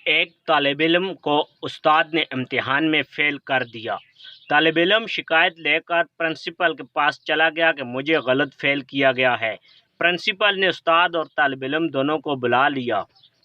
ایک طالب علم کو استاد نے امتحان میں فیل کر دیا۔ طالب علم شکایت لے کر پرنسپل کے پاس چلا گیا کہ مجھے غلط فیل کیا گیا ہے۔ پرنسپل نے استاد اور طالب علم دونوں کو بلا لیا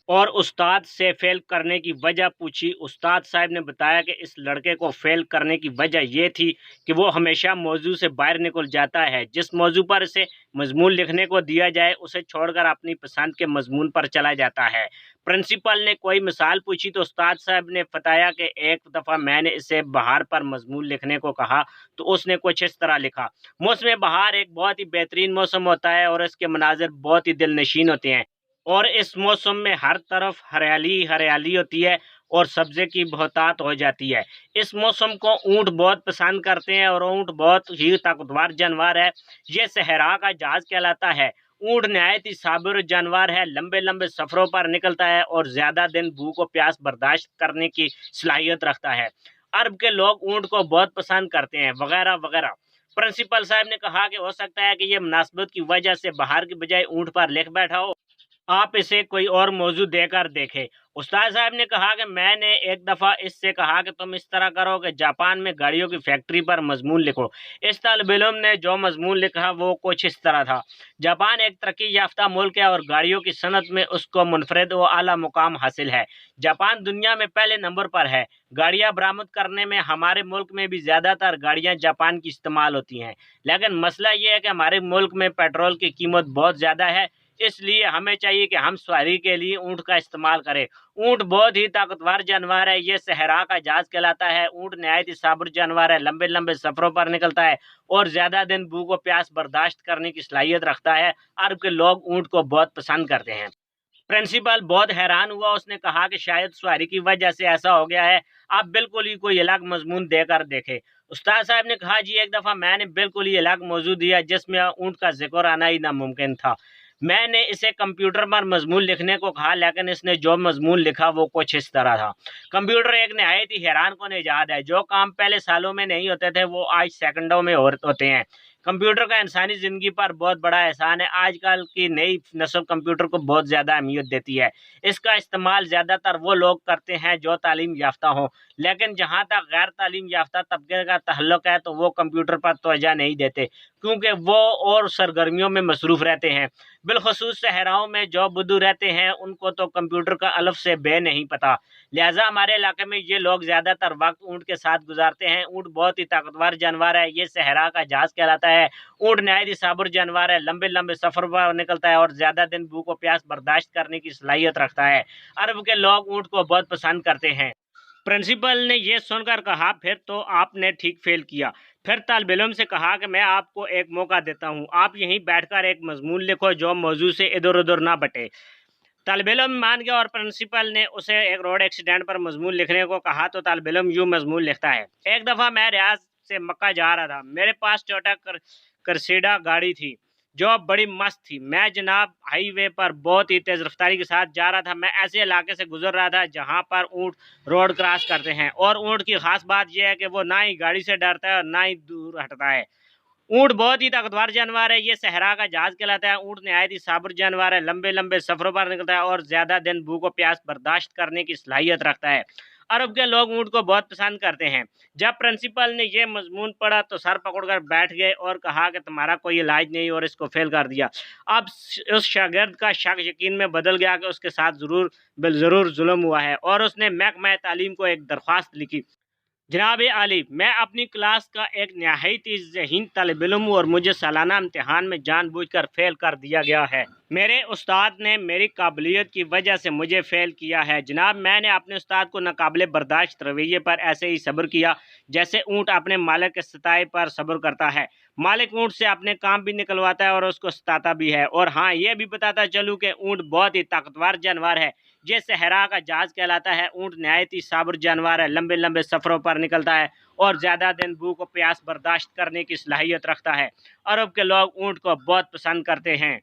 اور استاد سے فیل کرنے کی وجہ پوچھی۔ استاد صاحب نے بتایا کہ اس لڑکے کو فیل کرنے کی وجہ یہ تھی کہ وہ ہمیشہ موضوع سے باہر نکل جاتا ہے۔ جس موضوع پر اسے مضمون لکھنے کو دیا جائے اسے چھوڑ کر اپنی پسند کے مضمون پر چلا جاتا ہے۔ پرنسپل نے کوئی مثال پوچھی تو استاد صاحب نے بتایا کہ ایک دفعہ میں نے اسے بہار پر مضمون لکھنے کو کہا تو اس نے کچھ اس طرح لکھا: موسم بہار ایک بہت ہی بہترین موسم ہوتا ہے اور اس کے مناظر بہت ہی دل نشین ہوتے ہیں، اور اس موسم میں ہر طرف ہریالی ہریالی ہوتی ہے اور سبزے کی بہتات ہو جاتی ہے۔ اس موسم کو اونٹ بہت پسند کرتے ہیں اور اونٹ بہت ہی طاقتور جانور ہے۔ یہ صحرا کا جہاز کہلاتا ہے۔ اونٹ نہایت ہی صابر جانور ہے، لمبے لمبے سفروں پر نکلتا ہے اور زیادہ دن بھوک و پیاس برداشت کرنے کی صلاحیت رکھتا ہے۔ عرب کے لوگ اونٹ کو بہت پسند کرتے ہیں، وغیرہ وغیرہ۔ پرنسپل صاحب نے کہا کہ ہو سکتا ہے کہ یہ مناسبت کی وجہ سے بہار کی بجائے اونٹ پر لکھ بیٹھا ہو، آپ اسے کوئی اور موضوع دے کر دیکھیں۔ استاد صاحب نے کہا کہ میں نے ایک دفعہ اس سے کہا کہ تم اس طرح کرو کہ جاپان میں گاڑیوں کی فیکٹری پر مضمون لکھو۔ اس طالب علم نے جو مضمون لکھا وہ کچھ اس طرح تھا: جاپان ایک ترقی یافتہ ملک ہے اور گاڑیوں کی صنعت میں اس کو منفرد و اعلیٰ مقام حاصل ہے۔ جاپان دنیا میں پہلے نمبر پر ہے۔ گاڑیاں برآمد کرنے میں ہمارے ملک میں بھی زیادہ تر گاڑیاں جاپان کی استعمال ہوتی ہیں، لیکن مسئلہ یہ ہے کہ ہمارے ملک میں پیٹرول کی قیمت بہت زیادہ ہے، اس لیے ہمیں چاہیے کہ ہم سواری کے لیے اونٹ کا استعمال کریں۔ اونٹ بہت ہی طاقتور جانور ہے، یہ صحرا کا جہاز کہلاتا ہے۔ اونٹ نہایت ہی صابر جانور ہے، لمبے لمبے سفروں پر نکلتا ہے اور زیادہ دن بھوک و پیاس برداشت کرنے کی صلاحیت رکھتا ہے۔ عرب کے لوگ اونٹ کو بہت پسند کرتے ہیں۔ پرنسپل بہت حیران ہوا، اس نے کہا کہ شاید سواری کی وجہ سے ایسا ہو گیا ہے، آپ بالکل ہی کوئی الگ مضمون دے کر دیکھیں۔ استاد صاحب نے کہا جی ایک دفعہ میں نے بالکل ہی الگ موضوع دیا جس میں اونٹ کا ذکر آنا ہی ناممکن تھا۔ میں نے اسے کمپیوٹر پر مضمون لکھنے کو کہا، لیکن اس نے جو مضمون لکھا وہ کچھ اس طرح تھا: کمپیوٹر ایک نہایت ہی حیران کن ایجاد ہے، جو کام پہلے سالوں میں نہیں ہوتے تھے وہ آج سیکنڈوں میں ہوتے ہیں۔ کمپیوٹر کا انسانی زندگی پر بہت بڑا احسان ہے۔ آج کل کی نئی نسل کمپیوٹر کو بہت زیادہ اہمیت دیتی ہے۔ اس کا استعمال زیادہ تر وہ لوگ کرتے ہیں جو تعلیم یافتہ ہوں، لیکن جہاں تک غیر تعلیم یافتہ طبقے کا تعلق ہے تو وہ کمپیوٹر پر توجہ نہیں دیتے کیونکہ وہ اور سرگرمیوں میں مصروف رہتے ہیں۔ بالخصوص صحراؤں میں جو بدو رہتے ہیں ان کو تو کمپیوٹر کا الف سے بے نہیں پتا، لہٰذا ہمارے علاقے میں یہ لوگ زیادہ تر وقت اونٹ کے ساتھ گزارتے ہیں۔ اونٹ بہت ہی طاقتور جانور ہے، یہ صحرا کا جہاز کہلاتا ہے۔ اونٹ نہایت ہی صابر جانور ہے، لمبے لمبے سفر پر نکلتا ہے اور زیادہ دن بھوک و پیاس برداشت کرنے کی صلاحیت رکھتا ہے۔ عرب کے لوگ اونٹ کو بہت پسند کرتے ہیں۔ پرنسپل نے یہ سن کر کہا پھر تو آپ نے ٹھیک فیل کیا۔ پھر طالب علم سے کہا کہ میں آپ کو ایک موقع دیتا ہوں، آپ یہیں بیٹھ کر ایک مضمون لکھو جو موضوع سے ادھر ادھر نہ بٹے۔ طالب علم مان گیا اور پرنسپل نے اسے ایک روڈ ایکسیڈنٹ پر مضمون لکھنے کو کہا تو طالب علم یوں مضمون لکھتا ہے: ایک دفعہ میں ریاض سے مکہ جا رہا تھا، میرے پاس ٹویوٹا کرسیڈا گاڑی تھی جو بڑی مست تھی۔ میں جناب ہائی وے پر بہت ہی تیز رفتاری کے ساتھ جا رہا تھا۔ میں ایسے علاقے سے گزر رہا تھا جہاں پر اونٹ روڈ کراس کرتے ہیں، اور اونٹ کی خاص بات یہ ہے کہ وہ نہ ہی گاڑی سے ڈرتا ہے اور نہ ہی دور ہٹتا ہے۔ اونٹ بہت ہی طاقتور جانور ہے، یہ صحرا کا جہاز کہلاتا ہے۔ اونٹ نہایت ہی صابر جانور ہے، لمبے لمبے سفروں پر نکلتا ہے اور زیادہ دن بھوک و پیاس برداشت کرنے کی صلاحیت رکھتا ہے۔ عرب کے لوگ اونٹ کو بہت پسند کرتے ہیں۔ جب پرنسپل نے یہ مضمون پڑھا تو سر پکڑ کر بیٹھ گئے اور کہا کہ تمہارا کوئی علاج نہیں، اور اس کو فیل کر دیا۔ اب اس شاگرد کا شک یقین میں بدل گیا کہ اس کے ساتھ ضرور ظلم ہوا ہے، اور اس نے محکمہ تعلیم کو ایک درخواست لکھی: جناب عالی، میں اپنی کلاس کا ایک نہایت ہی ذہین طالب علم ہوں اور مجھے سالانہ امتحان میں جان بوجھ کر فیل کر دیا گیا ہے۔ میرے استاد نے میری قابلیت کی وجہ سے مجھے فیل کیا ہے۔ جناب میں نے اپنے استاد کو ناقابل برداشت رویے پر ایسے ہی صبر کیا جیسے اونٹ اپنے مالک کے ستائے پر صبر کرتا ہے۔ مالک اونٹ سے اپنے کام بھی نکلواتا ہے اور اس کو ستاتا بھی ہے۔ اور ہاں یہ بھی بتاتا چلوں کہ اونٹ بہت ہی طاقتور جانور ہے، یہ صحرا کا جہاز کہلاتا ہے۔ اونٹ نہایت ہی صابر جانور ہے، لمبے لمبے سفروں پر نکلتا ہے اور زیادہ دن بھوک و پیاس برداشت کرنے کی صلاحیت رکھتا ہے۔ عرب کے لوگ اونٹ کو بہت پسند کرتے ہیں۔